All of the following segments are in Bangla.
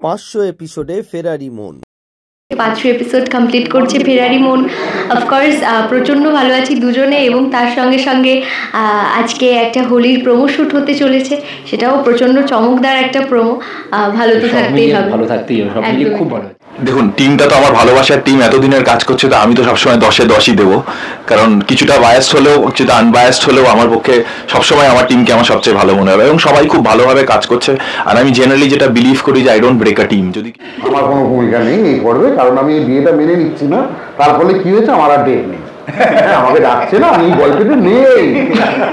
500 এপিসোডে ফেরারি মন। 500 এপিসোড কমপ্লিট করছে ফেরারি মন। অফকোর্স প্রচণ্ড ভালো আছি দুজনে, এবং তার সঙ্গে সঙ্গে আজকে একটা হোলির প্রোমো শ্যুট হতে চলেছে, সেটাও প্রচণ্ড চমকদার একটা প্রোমো। ভালো তো থাকতেই হবে, ভালো থাকতেই হবে, সব মিলিয়ে খুব ভালো। দেখুন, টিমটা তো আমার ভালোবাসার টিম, এতদিনের কাজ করছে, তো আমি তো সবসময় 10-এ 10ই দেবো, কারণ কিছুটা বায়াসড হলেও কিছুটা আনবায়াসড হলেও আমার পক্ষে সবসময় আমার টিমকে আমার সবচেয়ে ভালো মনে হবে, এবং সবাই খুব ভালোভাবে কাজ করছে। আর আমি জেনারেলি যেটা বিলিভ করি যে I don't break a team. যদি আমার কোনো ভূমিকা নেই এই পর্বে, কারণ আমি এই বিয়েটা মেনে নিচ্ছি না, তার ফলে কি হয়েছে আমার আর ডেট নেই। আমাকে ডাকছে না, আমি গল্পটা নেই,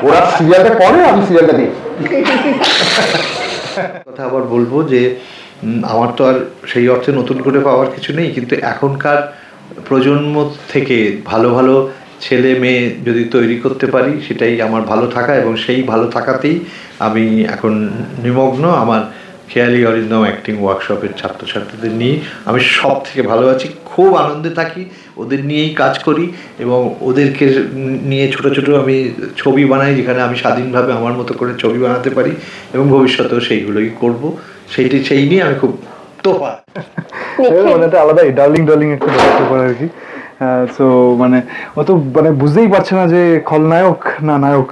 ওরা সিরিয়ালটা করে, আমি সিরিয়ালটা দেখি। কথা আবার বলবো যে আমার তো আর সেই অর্থে নতুন করে পাওয়ার কিছু নেই, কিন্তু এখনকার প্রজন্ম থেকে ভালো ভালো ছেলে মেয়ে যদি তৈরি করতে পারি সেটাই আমার ভালো থাকা, এবং সেই ভালো থাকাতেই আমি এখন নিমগ্ন। আমার খেয়ালি অরিন্দম অ্যাক্টিং ওয়ার্কশপের ছাত্রছাত্রীদের নিয়ে আমি সব থেকে ভালো আছি, খুব আনন্দে থাকি, ওদের নিয়েই কাজ করি, এবং ওদেরকে নিয়ে ছোট ছোট আমি ছবি বানাই, যেখানে আমি স্বাধীনভাবে আমার মতো করে ছবি বানাতে পারি, এবং ভবিষ্যতেও সেইগুলোই করব। সেই নিয়ে আমি খুব তোফা, মানে একটা আলাদাই ডার্লিং একটা ব্যাপার আর কি। সো মানে ও তো মানে বুঝতেই পারছে না যে খলনায়ক না নায়ক,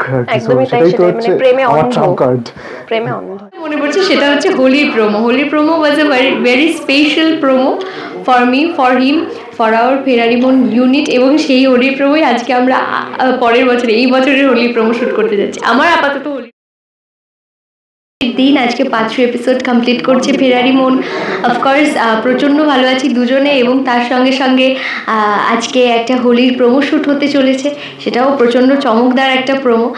সেটাই তো হচ্ছে আমার ট্রাম্প কার্ড। প্রেমে অন্ধ মনে পড়ছে, সেটা হচ্ছে হোলির প্রোমো। হোলির promo was a very special promo for me, for him, for our Ferari Mon unit, এবং সেই হোলির প্রোমোই আজকে আমরা পরের বছরে, এই বছরের হোলির প্রোমো শ্যুট করতে যাচ্ছি। আমার আপাতত হোলি দিন আজকে 500 এপিসোড কমপ্লিট করছে ফেরারি মন। অফকোর্স প্রচণ্ড ভালো আছি দুজনে, এবং তার সঙ্গে সঙ্গে আজকে একটা হোলির প্রোমো শ্যুট হতে চলেছে, সেটাও প্রচণ্ড চমকদার একটা প্রোমো।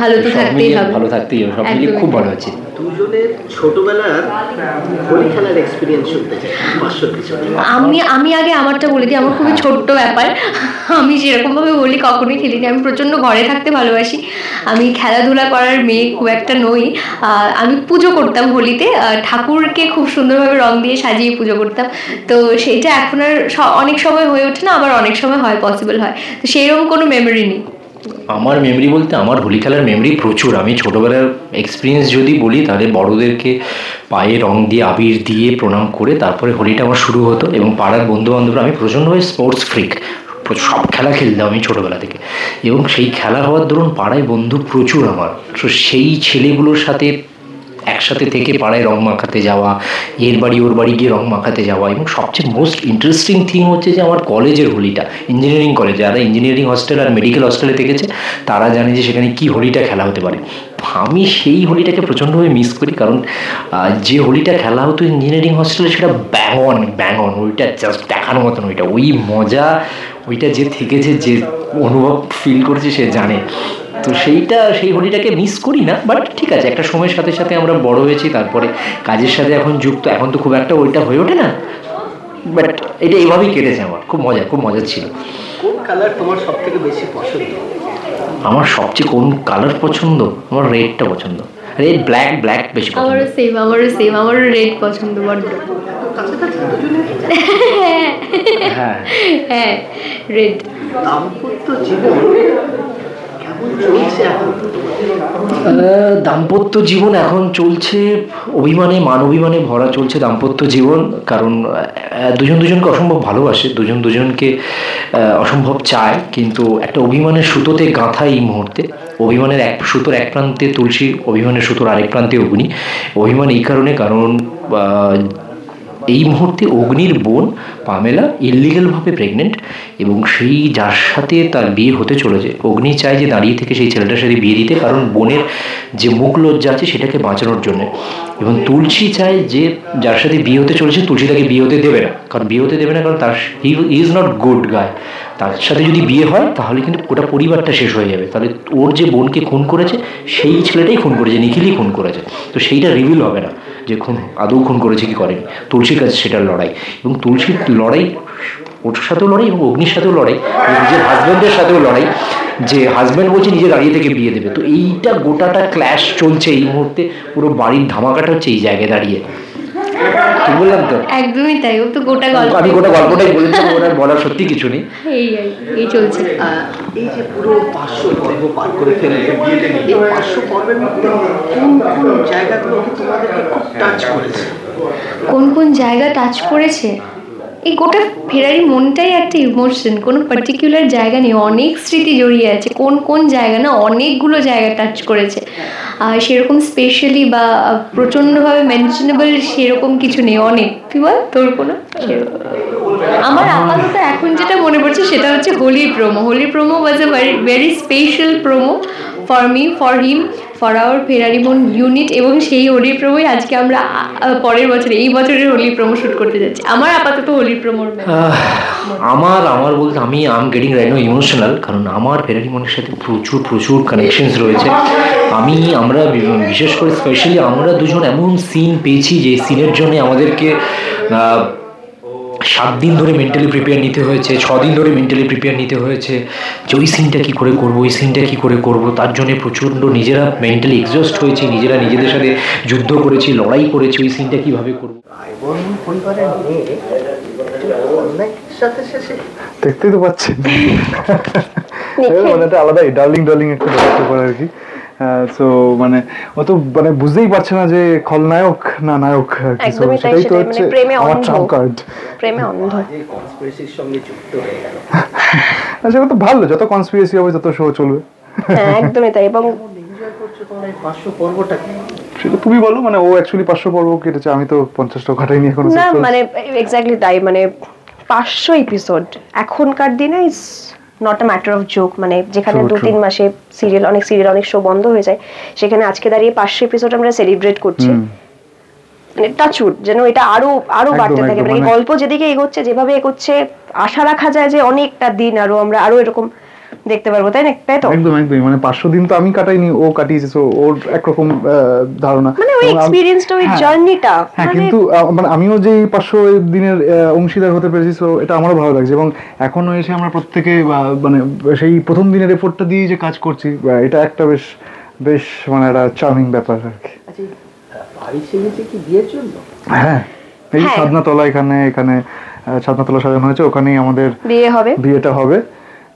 ভালো তো থাকতেই হবে, ভালো থাকতেই হবে, সব মিলিয়ে খুব ভালো আছি। দুজনের ছোটবেলার হোলি খেলার এক্সপিরিয়েন্স শুনতে চাই 500 এপিসোডে। আমি আগে আমারটা বলে দিই। আমার খুবই ছোট্ট ব্যাপার, আমি সেরকমভাবে হোলি কখনোই খেলিনি। আমি প্রচণ্ড ঘরে থাকতে ভালোবাসি, আমি খেলাধুলা করার মেয়ে খুব একটা নই। আমি পুজো করতাম হোলিতে, ঠাকুরকে খুব সুন্দরভাবে রং দিয়ে সাজিয়ে পুজো করতাম। তো সেইটা এখন আর অনেক সময় হয়ে ওঠে না, আবার অনেক সময় হয়, পসিবল হয়। তো সেইরকম কোনো মেমোরি নেই। আমার মেমরি বলতে আমার হোলি খেলার মেমরি প্রচুর। আমি ছোটোবেলার এক্সপিরিয়েন্স যদি বলি, তাহলে বড়োদেরকে পায়ে রং দিয়ে আবির দিয়ে প্রণাম করে তারপরে হোলিটা আমার শুরু হতো, এবং পাড়ার বন্ধুবান্ধবরা, আমি প্রচণ্ডভাবে স্পোর্টস ফ্রিক, সব খেলা খেলতাম আমি ছোটোবেলা থেকে, এবং সেই খেলা হওয়ার দরুন পাড়ায় বন্ধু প্রচুর আমার। তো সেই ছেলেগুলোর সাথে একসাথে থেকে পাড়ায় রং মাখাতে যাওয়া, এর বাড়ি ওর বাড়ি গিয়ে রং মাখাতে যাওয়া, এবং সবচেয়ে মোস্ট ইন্টারেস্টিং থিং হচ্ছে যে আমার কলেজের হোলিটা, ইঞ্জিনিয়ারিং কলেজ, যারা ইঞ্জিনিয়ারিং হস্টেল আর মেডিকেল হস্টেলে থেকেছে তারা জানে যে সেখানে কী হোলিটা খেলা হতে পারে। আমি সেই হোলিটাকে প্রচণ্ডভাবে মিস করি, কারণ যে হোলিটা খেলা হতো ইঞ্জিনিয়ারিং হস্টেলে সেটা ব্যাং অন, ওইটা জাস্ট দেখার মতন, ওই মজা, ওইটা যে থেকেছে, যে অনুভব ফিল করেছে সে জানে। তো সেই হোলিটাকে মিস করি না, বাট ঠিক আছে, একটা সময়ের সাথে সাথে আমরা বড় হয়েছি, তারপরে কাজের সাথে এখন যুক্ত, এখন তো খুব একটা ওইটা হয়ে ওঠে না, বাট এটা এইভাবেই কেটেছে। আমার খুব মজা ছিল। কোন কালার তোমার সব থেকে বেশি পছন্দ? আমার সবচেয়ে কোন কালার পছন্দ? আমার রেডটা পছন্দ, রেড, ব্ল্যাক বেশি পছন্দ। আমারও সেম, আমারও রেড পছন্দ বড্ড। হ্যাঁ, রেড। দাম্পত্য জীবন কেমন চলছে এখন? দাম্পত্য জীবন এখন চলছে অভিমানে, মান অভিমানে ভরা চলছে দাম্পত্য জীবন, কারণ দুজনকে অসম্ভব ভালোবাসে, দুজনকে অসম্ভব চায়, কিন্তু একটা অভিমানের সুতোতে গাঁথা এই মুহূর্তে। অভিমানের সুতোর এক প্রান্তে তুলসী, অভিমানের সুতোর আরেক প্রান্তে অগ্নি। অভিমান এই কারণে, কারণ এই মুহূর্তে অগ্নির বোন পামেলা ইললিগালভাবে প্রেগনেন্ট, এবং সেই যার সাথে তার বিয়ে হতে চলেছে, অগ্নি চায় যে দাঁড়িয়ে থেকে সেই ছেলেটার সাথে বিয়ে দিতে, কারণ বোনের যে মুখ লজ্জা আছে সেটাকে বাঁচানোর জন্য। এবং তুলসী চায় যে যার সাথে বিয়ে হতে চলেছে, তুলসী তাকে বিয়ে হতে দেবে না, কারণ তার হি ইজ নট গুড গায়। তার সাথে যদি বিয়ে হয় তাহলে কিন্তু গোটা পরিবারটা শেষ হয়ে যাবে। তাহলে ওর যে বোনকে খুন করেছে সেই ছেলেটাই খুন করেছে, নিখিলই খুন করেছে। তো সেইটা রিভিল হবে না যে আদৌ খুন করেছে কি করেনি। তুলসীর কাছে সেটার লড়াই, এবং তুলসীর লড়াই ওর সাথেও লড়াই, এবং অগ্নির সাথেও লড়াই, নিজের হাজব্যান্ডের সাথেও লড়াই, যে হাজব্যান্ড বলছে নিজে দাঁড়িয়ে থেকে বিয়ে দেবে। তো এইটা গোটাটা ক্ল্যাশ চলছে এই মুহূর্তে, পুরো বাড়ির ধামাকাটা হচ্ছে এই জায়গায় দাঁড়িয়ে। ঠিক বললাম তো? একদমই তাই, ও তো গোটা গল্প, আমি গোটা গল্পটাই বলেছিলাম, ওনার বলার সত্যি কিছু নেই। এই চলছে। এই যে পুরো 500 পর্ব পার করে ফেললে, এই 500 পর্বের মধ্যে কোন জায়গাগুলো তোমাদেরকে খুব টাচ করেছে? কোন কোন জায়গা টাচ করেছে, এই গোটা ফেরারি মনটাই একটা ইমোশন, কোনো পার্টিকুলার জায়গা নেই, অনেক স্মৃতি জড়িয়ে আছে। কোন কোন জায়গা না, অনেকগুলো জায়গা টাচ করেছে। আর সেরকম স্পেশালি বা প্রচণ্ডভাবে মেনশনেবল সেরকম কিছু নেই, অনেক। তুই বল তোর কোনো? আমার আপাতত এখন যেটা মনে পড়ছে সেটা হচ্ছে হোলির প্রোমো। হোলির promo was a very special promo for me, for him, for our Ferari Mon unit, এবং সেই হোলির প্রোমোই আজকে আমরা পরের বছরে, এই বছরের হোলির প্রোমো শ্যুট করতে যাচ্ছি। আমার আপাতত হোলির প্রোমোর আমার বলতে আমি গেটিং রাইট নাও ইমোশনাল, কারণ আমার ফেরারি মনের সাথে প্রচুর কানেকশনস রয়েছে। আমরা বিশেষ করে স্পেশালি আমরা দুজন এমন সিন পেয়েছি যে সিনের জন্য আমাদেরকে 7 দিন ধরে মেন্টালি প্রিপেয়ার নিতে হয়েছে, 6 দিন ধরে মেন্টালি প্রিপেয়ার নিতে হয়েছে যে ওই সিনটা কী করে করবো, ওই সিনটা কী করে করবো। তার জন্য প্রচণ্ড নিজেরা মেন্টালি এক্সস্ট হয়েছি, নিজেরা নিজেদের সাথে যুদ্ধ করেছি, লড়াই করেছি ওই সিনটা কীভাবে করবো। দেখতেই তো পাচ্ছেন মানে একটা আলাদাই ডার্লিং একটা ব্যাপার করে আর কি। সো মানে ও তো মানে বুঝতেই পারছে না যে খলনায়ক না নায়ক আর কি। সেটাই তো হচ্ছে আমার ট্রাম্প কার্ড, প্রেমে অন্ধ। কনস্পিরেসির সঙ্গে যুক্ত হয়ে গেল। সেটা তো ভালো, যত কনস্পিরেসি হবে তত শো চলবে। একদমই তাই। এবং সেটা তুমি বলো, মানে ও অ্যাকচুয়ালি 500 পর্ব কেটেছে, আমি তো 50টাও কাটাইনি এখনো। না মানে এক্স্যাক্টলি তাই, মানে 500 এপিসোড এখনকার দিনে is not a matter of joke. মানে যেখানে 2-3 মাসে অনেক শো বন্ধ হয়ে যায়, সেখানে আজকে দাঁড়িয়ে 500 এপিসোড আমরা সেলিব্রেট করছি। মানে টাচউড যেন এটা আরো বাড়তে থাকে। মানে গল্প যেদিকে এগোচ্ছে, যেভাবে এগোচ্ছে, আশা রাখা যায় যে অনেকটা দিন আরো এরকম দেখতে পারবো, তাই না? তাই তো একদম মানে 500 দিন তো আমি কাটাইনি, ও কাটিয়েছে। সো ওর একরকম ধারণা, মানে ওই এক্সপেরিয়েন্সটা, ওই জার্নিটা। হ্যাঁ, কিন্তু মানে আমিও যে 500 দিনের অংশীদার হতে পেরেছি, সো এটা আমারও ভালো লাগছে। এবং এখনো এসে আমরা প্রত্যেকে মানে সেই প্রথম দিনের এফোর্টটা দিয়ে যে কাজ করছি, এটা একটা বেশ মানে একটা চার্মিং ব্যাপার আর কি। হ্যাঁ, এই ছাদনাতলা, এখানে ছাদনাতলা সাজানো হয়েছে, ওখানেই আমাদের বিয়েটা হবে।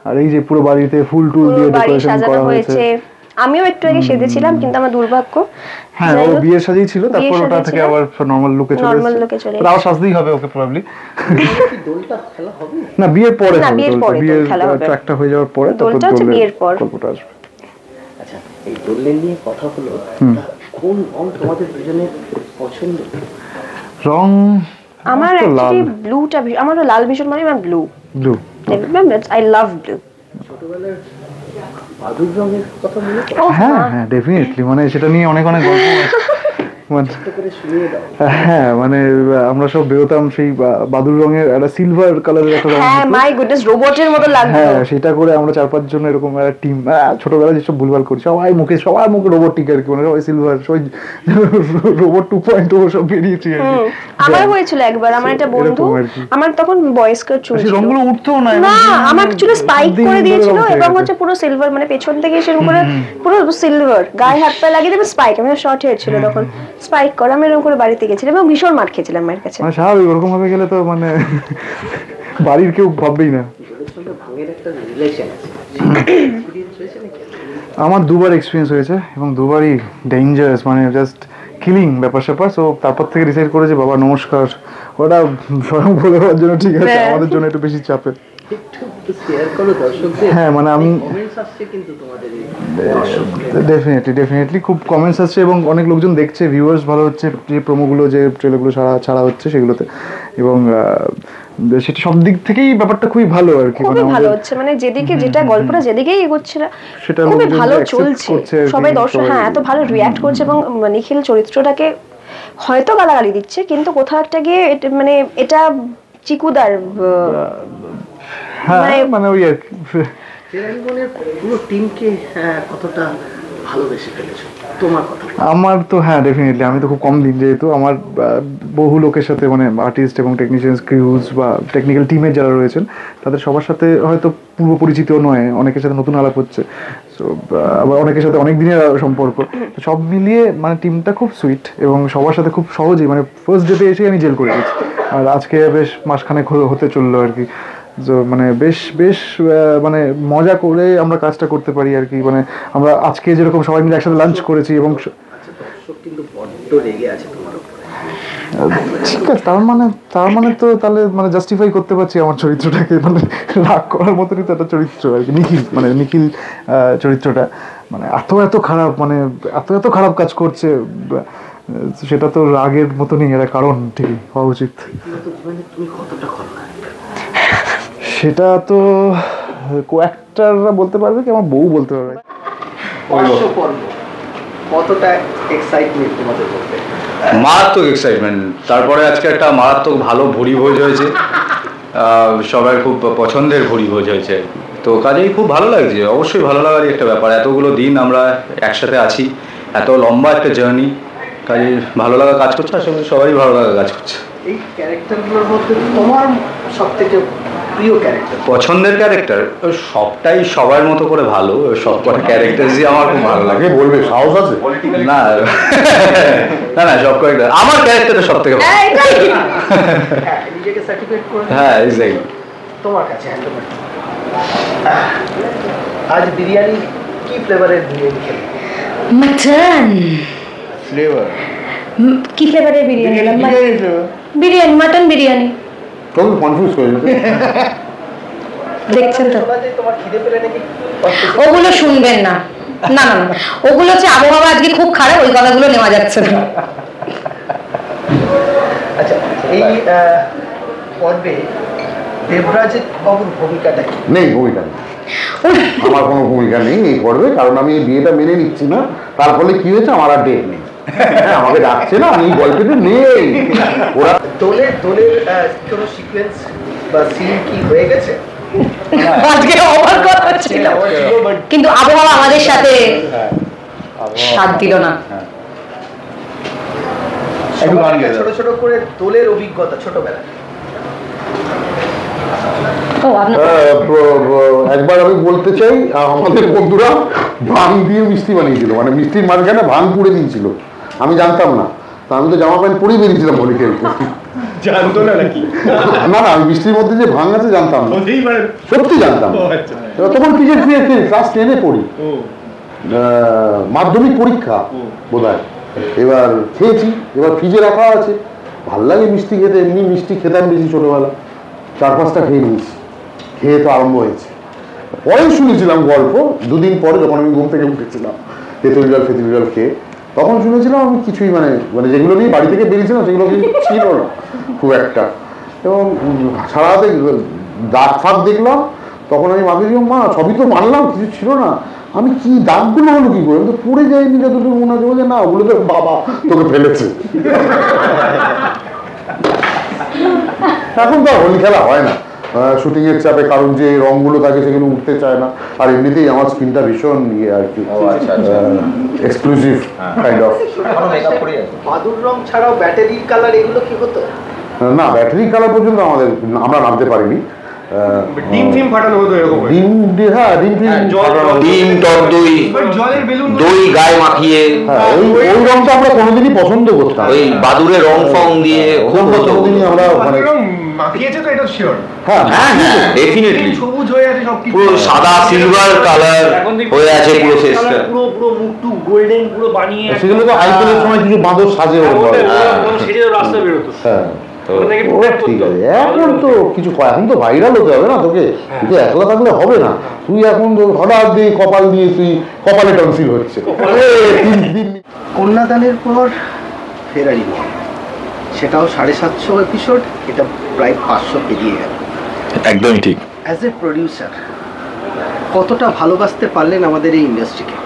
আর এই যে পুরো বাড়িতে ফুল টুল দিয়ে ডেকোরেশন করা হয়েছে। আমিও একটু আগে সেজেছিলাম, কিন্তু আমার দুর্ভাগ্য, হ্যাঁ ও বিয়ের সাজেই ছিল, তারপর ওটা থেকে আবার নরমাল লুকে চলে এসেছে। আবার সাজতেই হবে ওকে প্রবাবলি। না, বিয়ের পরে হবে, বিয়ের ট্র্যাকটা হয়ে যাওয়ার পরে তারপর বিয়ের পর গল্পটা আসবে। আচ্ছা, এই দোলের নিয়ে কথা হলো, কোন রং তোমাদের দুজনের পছন্দ? রং আমার অ্যাকচুয়ালি ব্লুটা, আমারও লাল ভীষণ, মানে আমার ব্লু। I love blue. ছোটবেলার বাদুর রঙের কথা মনে পড়ে? হ্যাঁ ডেফিনেটলি, মানে সেটা নিয়ে অনেক গল্প আছে। হ্যাঁ, মানে আমরা সব বেরোতাম সেই বাদুর রঙের একটা সিলভার কালারের একটা রং। হ্যাঁ, মাই গুডনেস, রোবটের মতো লাগতো। হ্যাঁ, সেটা করে আমরা 4-5 জন এরকম একটা টিম, ছোটবেলায় যেসব ভুলভাল করি, সবার মুখে রোবটিক আর কি, মানে সবাই সিলভার, সবাই রোবট 2.0 সব বেরিয়েছে আর কি। আমার হয়েছিল একবার, আমার একটা বন্ধু, আমার তখন বয়েজ কাট চলছিল, সেই রংগুলো উঠতো না, আমার অ্যাকচুয়ালি স্পাইক করে দিয়েছিল, এবং হচ্ছে পুরো সিলভার, মানে পেছন থেকে সেরকম করে পুরো সিলভার, গায়ে হাত পা লাগিয়ে দেবে স্পাইক। আমার শর্ট হেয়ার ছিল তখন, স্পাইক করা, আমি এরকম করে বাড়িতে গেছিলাম এবং ভীষণ মার খেয়েছিলাম মায়ের কাছে। মানে স্বাভাবিক, ওরকম ভাবে গেলে তো মানে বাড়ির কেউ ভাববেই না। আমার 2বার এক্সপিরিয়েন্স হয়েছে এবং 2বারই ডেঞ্জারাস, মানে জাস্ট কিলিং ব্যাপার স্যাপার। সো তারপর থেকে ডিসাইড করেছে বাবা নমস্কার, ওটা স্বয়ং বলে দেওয়ার জন্য ঠিক আছে, আমাদের জন্য একটু বেশি চাপের। হ্যাঁ, মানে আমি ডেফিনেটলি খুব কমেন্টস আসছে এবং অনেক লোকজন দেখছে, ভিউয়ার্স ভালো হচ্ছে যে প্রোমোগুলো, যে ট্রেলারগুলো ছাড়া হচ্ছে সেগুলোতে, এবং সেটা সব দিক থেকেই ব্যাপারটা খুবই ভালো আর কি। খুবই ভালো হচ্ছে, মানে যেদিকে যেটা গল্পটা যেদিকেই এগোচ্ছে না সেটা খুবই ভালো চলছে, সবাই দর্শক এত ভালো রিঅ্যাক্ট করছে, এবং নিখিল চরিত্রটাকে হয়তো গালাগালি দিচ্ছে, কিন্তু কোথাও একটা গিয়ে মানে এটা চিকুদার, মানে ওই আর কি। পুরো টিমকে কতটা ভালোবেসে ফেলেছো, তোমার কথা? আমার তো হ্যাঁ ডেফিনেটলি, আমি তো খুব কম দিন, যেহেতু আমার বহু লোকের সাথে, মানে আর্টিস্ট এবং টেকনিশিয়ানস, ক্রিউজ বা টেকনিক্যাল টিমের যারা রয়েছেন, তাদের সবার সাথে হয়তো পূর্ব পরিচিত নয়, অনেকের সাথে নতুন আলাপ হচ্ছে, সো আবার অনেকের সাথে অনেক দিনের সম্পর্ক, সব মিলিয়ে মানে টিমটা খুব সুইট, এবং সবার সাথে খুব সহজেই, মানে ফার্স্ট ডেতে এসে আমি জেল করে দিচ্ছি, আর আজকে বেশ মাসখানেক হতে চললো আর কি। তো মানে বেশ মানে মজা করে আমরা কাজটা করতে পারি আর কি। মানে আমরা আজকে যেরকম সবাই মিলে একসাথে লাঞ্চ করেছি, এবং কিন্তু বড্ড রেগে আছে তোমার উপরে। ঠিক আছে, তার মানে তো তাহলে মানে জাস্টিফাই করতে পারছি আমার চরিত্রটাকে, মানে রাগ করার মতনই তো একটা চরিত্র আর কি, নিখিল চরিত্রটা মানে এত খারাপ, মানে এত খারাপ কাজ করছে, সেটা তো রাগের মতনই একটা কারণ ঠিকই হওয়া উচিত। সেটা তো কো-অ্যাক্টররা বলতে পারবে কি আমার বউ বলতে পারবে। কতটা এক্সাইটমেন্ট তোমাদের করতে? মারাত্মক এক্সাইটমেন্ট। তারপরে আজকে একটা মারাত্মক ভালো ভুরি ভোজ হয়েছে, সবাই খুব পছন্দের ভুরি ভোজ হয়েছে, তো কাজেই খুব ভালো লাগছে। অবশ্যই ভালো লাগারই একটা ব্যাপার, এতগুলো দিন আমরা একসাথে আছি, এত লম্বা একটা জার্নি, কাজেই ভালো লাগা কাজ করছে, আশা করি সবাই ভালো লাগা কাজ করছে। এই ক্যারেক্টারগুলোর মধ্যে তোমার সব থেকে প্রিয় ক্যারেক্টার? পছন্দের ক্যারেক্টার সবটাই সবার মতো করে ভালো, সব কটা ক্যারেক্টারই আমার খুব ভালো লাগে। বলবে সাহস আছে না না না, সব কয়েকটা আমার ক্যারেক্টারটা সব থেকে ভালো। নিজেকে সার্টিফিকেট করে। হ্যাঁ এক্স্যাক্টলি। তোমার কাছে আজ বিরিয়ানি কি ফ্লেভারের বিরিয়ানি খেলে? মাটন ফ্লেভার কি ফ্লেভারের বিরিয়ানি? বিরিয়ানি, মাটন বিরিয়ানি। তুমি কনফিউজ করে দেখছেন তো, তোমার খিদে পেলে নাকি? ওগুলো শুনবেন না, না না না, ওগুলো হচ্ছে আবহাওয়া আজকে খুব খারাপ, ওই কথাগুলো নেওয়া যাচ্ছে না। আচ্ছা, এই পর্বে দেবরাজের বাবুর ভূমিকাটা কি? নেই, ভূমিকা নেই, আমার কোনো ভূমিকা নেই এই পর্বে, কারণ আমি এই বিয়েটা মেনে নিচ্ছি না। তার ফলে কি হয়েছে, আমার আর ডেট নেই, আমাকে ডাকছে না, আমি গল্পটা নেই। ওরা দোলের কোনো সিকোয়েন্স বা সিন কি হয়ে গেছে? আজকে অবাক কথা ছিল, কিন্তু আবহাওয়া আমাদের সাথে সাথ দিল না। ছোট ছোট করে দোলের অভিজ্ঞতা ছোটবেলা। একবার আমি বলতে চাই, আমাদের বন্ধুরা ভাং দিয়ে মিষ্টি বানিয়েছিল, মানে মিষ্টির মাঝখানে ভাং পুড়ে দিয়েছিল, আমি জানতাম না, তো আমি তো জামা প্যান্ট পরেই বেরিয়েছিলাম হোলি খেলতে। জানতো না নাকি? না না, আমি মিষ্টির মধ্যে যে ভাং আছে জানতাম না, সত্যি জানতাম না। এবার তখন ক্রিকেট ক্লাস 10-এ পড়ি, মাধ্যমিক পরীক্ষা বোধহয়। এবার খেয়েছি, এবার ফ্রিজে রাখা আছে, ভাল লাগে মিষ্টি খেতে, এমনি মিষ্টি খেতাম বেশি ছোটবেলা, 4-5টা খেয়ে নিয়েছি, খেয়ে তো আরম্ভ হয়েছে। পরে শুনেছিলাম গল্প, দুদিন পরে যখন আমি ঘুম থেকে উঠেছিলাম তেঁতুল জল খেয়ে, তখন শুনেছিলাম আমি কিছুই মানে যেগুলো নিয়ে বাড়ি থেকে বেরিয়েছিলাম সেগুলো ছিল না খুব একটা। এবং সারা রাতে দাগ ফাঁক দেখলাম, তখন আমি মাকে দিলাম, মা সবই তো মানলাম, কিছু ছিল না, আমি কি দাগগুলো হলো কি করে, আমি তো পড়ে যাইনি যতটুকু মনে আছে। বলে না, ওগুলো তো বাবা তোকে ফেলেছে। এখন তো হোলি খেলা হয় না শুটিং এর চাপে, কারণ যে রঙগুলো থাকে সেগুলো উঠতে চায় না, আর এমনিতেই আমার স্কিনটা ভীষণ ইয়ে আর কি, এক্সক্লুসিভ কাইন্ড অফ। বাদুর রং ছাড়াও ব্যাটারি কালার এগুলো কি হতো? না, ব্যাটারি কালার পর্যন্ত আমরা নামতে পারিনি। ডিম ফিম ফাটানো হতো এরকম? ডিম, হ্যাঁ ডিম ফাটানো, ডিম, টক দই, জলের বেলুন, দই গায়ে মাখিয়ে, ওই রংটা আমরা কোনোদিনই পছন্দ করতাম, ওই বাদুরের রং ফং দিয়ে খুব হতো। কোনোদিনই আমরা মানে মাখিয়েছে তো, এটা শিওর। হ্যাঁ হ্যাঁ হ্যাঁ ডেফিনেটলি, সবুজ হয়ে আছে সব কিছু, পুরো সাদা সিলভার কালার হয়ে আছে পুরো ফেসটা, পুরো মুখটু গোল্ডেন পুরো বানিয়ে। সেগুলো তো আইপিএলের সময় কিছু বাঁদর সাজে সেজে রাস্তা বেরোতো। হ্যাঁ ঠিক আছে, এখন তো কিছু, এখন তো ভাইরাল হতে হবে না তোকে, তুই একলা থাকলে হবে না, তুই এখন হঠাৎ দিয়ে কপাল দিয়ে তুই কপালে টনসিল হচ্ছে। কন্যাদানের পর ফেরারি মন, সেটাও 750 এপিসোড, এটা প্রায় 500 পেরিয়ে গেল। একদমই ঠিক। অ্যাজ এ প্রডিউসার কতটা ভালোবাসতে পারলেন আমাদের এই ইন্ডাস্ট্রিকে?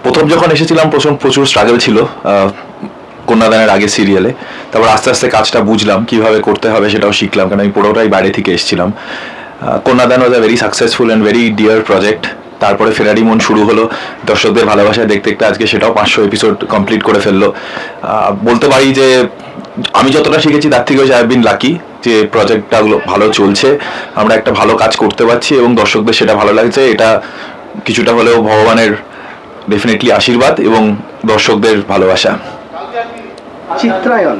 প্রথম যখন এসেছিলাম প্রচুর স্ট্রাগল ছিল কন্যাদানের আগে সিরিয়ালে, তারপর আস্তে আস্তে কাজটা বুঝলাম কিভাবে করতে হবে, সেটাও শিখলাম, কারণ আমি পুরোটাই বাইরে থেকে এসেছিলাম। Kanyadaan was a very successful and very dear project. তারপরে ফেরারি মন শুরু হলো, দর্শকদের ভালোবাসায় দেখতে দেখতে আজকে সেটাও 500 এপিসোড কমপ্লিট করে ফেললো। বলতে পারি যে আমি যতটা শিখেছি তার থেকে আই হ্যাভ বিন লাকি যে প্রজেক্টটাগুলো ভালো চলছে, আমরা একটা ভালো কাজ করতে পারছি এবং দর্শকদের সেটা ভালো লাগছে। এটা কিছুটা হলেও ভগবানের ডেফিনেটলি আশীর্বাদ এবং দর্শকদের ভালোবাসা। চিত্রায়ন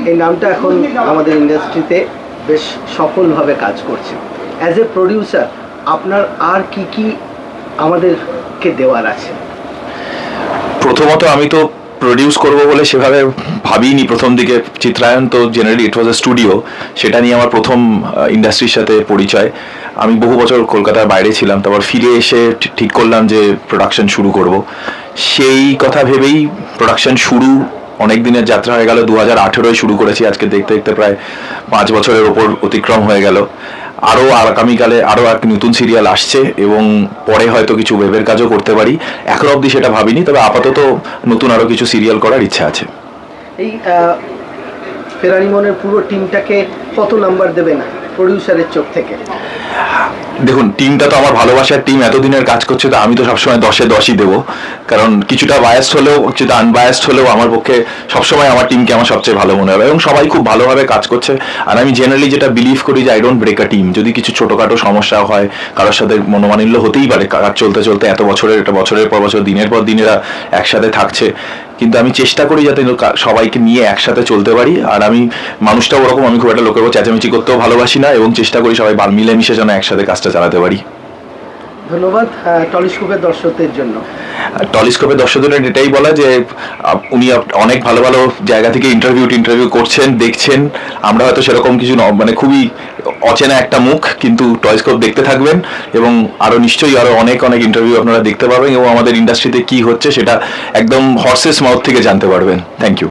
এই নামটা এখন আমাদের ইন্ডাস্ট্রিতে বেশ সফলভাবে কাজ করছে। অ্যাজ এ প্রডিউসার আপনার আর কি কি আমাদেরকে দেওয়ার আছে? প্রথমত আমি তো প্রডিউস করব বলে সেভাবে ভাবিনি প্রথম দিকে। চিত্রায়ন তো generally it was A studio, সেটা নিয়ে আমার প্রথম ইন্ডাস্ট্রির সাথে পরিচয়। আমি বহু বছর কলকাতার বাইরে ছিলাম, তারপর ফিরে এসে ঠিক করলাম যে প্রোডাকশন শুরু করব। সেই কথা ভেবেই প্রোডাকশন শুরু, অনেক দিনের যাত্রা হয়ে গেল। 2018 শুরু করেছি, আজকে দেখতে দেখতে প্রায় 5 বছরের ওপর অতিক্রম হয়ে গেল। আরও আগামীকালে আরও এক নতুন সিরিয়াল আসছে এবং পরে হয়তো কিছু ওয়েবের কাজও করতে পারি। এখন অবধি সেটা ভাবিনি, তবে আপাতত নতুন আরও কিছু সিরিয়াল করার ইচ্ছা আছে। এই ফেরারি মনের পুরো টিমটাকে কত নাম্বার দেবেন প্রডিউসারের চোখ থেকে? দেখুন, টিমটা তো আমার ভালোবাসার টিম, এতদিনের কাজ করছে, তো আমি তো সবসময় 10-এ 10ই দেবো। কারণ কিছুটা বায়াসড হলেও, কিছুটা আনবায়াসড হলেও আমার পক্ষে সবসময় আমার টিমকে আমার সবচেয়ে ভালো মনে হবে এবং সবাই খুব ভালোভাবে কাজ করছে। আর আমি জেনারেলি যেটা বিলিভ করি যে I don't break a team. যদি কিছু ছোটোখাটো সমস্যা হয়, কারোর সাথে মনোমালিন্য হতেই পারে, কাজ চলতে চলতে এত বছরের, এটা বছরের পর বছর, দিনের পর দিন এরা একসাথে থাকছে, কিন্তু আমি চেষ্টা করি যাতে সবাইকে নিয়ে একসাথে চলতে পারি। আর আমি মানুষটাও ওরকম, আমি খুব একটা লোকের উপর চেঁচামেচি করতেও ভালোবাসি না এবং চেষ্টা করি সবাই মিলেমিশে যেন একসাথে কাজটা চালাতে পারি। ধন্যবাদ টলিস্কোপের দর্শকদের জন্য। টলিস্কোপের দর্শকদের এটাই বলা যে উনি অনেক ভালো ভালো জায়গা থেকে ইন্টারভিউ করছেন, দেখছেন। আমরা হয়তো সেরকম কিছু মানে খুবই অচেনা একটা মুখ, কিন্তু টলিস্কোপ দেখতে থাকবেন এবং আরও নিশ্চয়ই আরও অনেক অনেক ইন্টারভিউ আপনারা দেখতে পাবেন এবং আমাদের ইন্ডাস্ট্রিতে কি হচ্ছে সেটা একদম হর্সেস মাউথ থেকে জানতে পারবেন। Thank you.